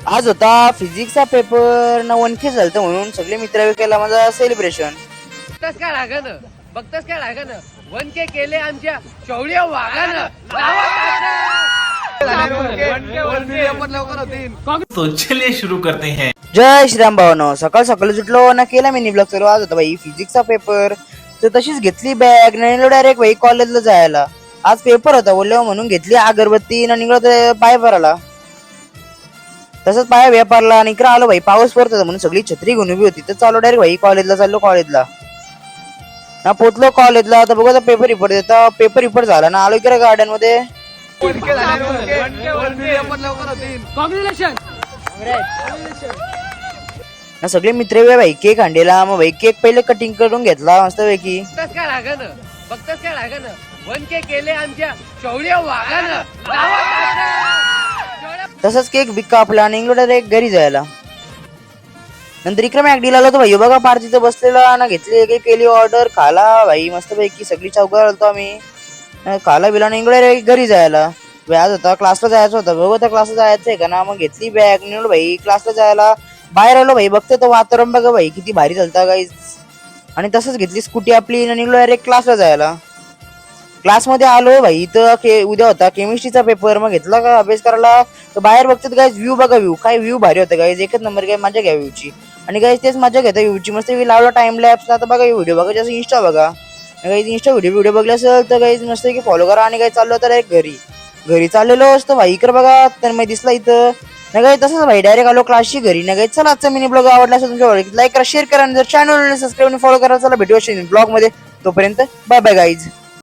आज होता फिजिक्सचा पेपर ना 1K झालतं म्हणून सगळे मित्र केला माझा सेलिब्रेशन. बघतच काय लागानं 1K केले आमच्या शौर्य वाघानं. तो चलिए शुरू करते हैं. जय श्रीराम भावनो. सकाळ सकाळी सुटलो ना केला मिनी ब्लॉग सुरू. आज होता भाई फिजिक्सचा पेपर, तर तशीच घेतली बॅग निघलो डायरेक्ट भाई कॉलेजला जायला. आज पेपर होता बोललो म्हणून घेतली अगरबत्ती ना निघलो तर पाय भराला. तसंच पाय व्यापारला आणि इकडे आलो भाई. पाऊस पडत होता म्हणून सगळी छत्री घेऊन उभी होती. तर चालू डायरेक्ट भाई कॉलेजला चाललो. कॉलेजला ना पोचलो कॉलेजला तर बघू पेपर रिपोर्ट देता. पेपर रिपोर्ट झाला ना आलो इकडे गार्डन मध्ये. ना सगळे मित्र भाई केक आणलेला. मग भाई केक पहिले कटिंग करून घेतला मस्त पैकी. बघतच काय लागानं 1K केले आमच्या शौर्य वाघानं. तसंच केक बिक कापला आणि निघलो डायरेक्ट घरी जायला. नंतर इकडे मॅगडीला आलो तर भाई बघा पार्टीचं बसलेला ना घेतली केक केली ऑर्डर. खाला भाई मस्त पैकी सगळी चौकार आलतो आम्ही. खाला बिला निघलो डायरेक्ट घरी जायला. आज होता क्लासला जायचं होतं. बघू त्या क्लासला जायचंय का ना. मग घेतली बॅग निघलो भाई क्लासला जायला. बाहेर आलो भाई बघते तर वातावरण बघा भाई किती भारी चालतं गाईज. आणि तसंच घेतली स्कूटी आपली आणि निघलो डायरेक्ट क्लासला जायला. क्लासमध्ये आलो भाई तर उद्या होता केमिस्ट्रीचा पेपर. मग घेतला का अभ्यास करायला. तर बाहेर बघतात गाईज व्ह्यू बघा. व्ह्यू काय व्ह्यू भारी होतं गाईज. एकच नंबर काय मजा घ्या व्ह्यूची. आणि गाईज तेच मजा घेता व्ह्यूची. मस्त लावला टाइम लॅप्स. आता बघा व्हिडिओ बघा जसं इंस्टा बघा. गाईज इंस्टा व्हिडिओ बघले असेल तर गाईज मस्त की फॉलो करा. आणि काय चाललो तर एक घरी चाललेलो असतो भाई. इकडे बघा तर मी दिसला इथं नाही काय. तसंच भाई डायरेक्ट आलो क्लासची घरी. नाही काय चला आजचा मिनी ब्लॉग आवडला असेल तुमच्या लाईक करा शेअर करा आणि जर चॅनल सबस्क्राईब फॉलो करा. चला भेटू ब्लॉग मध्ये. तोपर्यंत बाय बाय गाईज.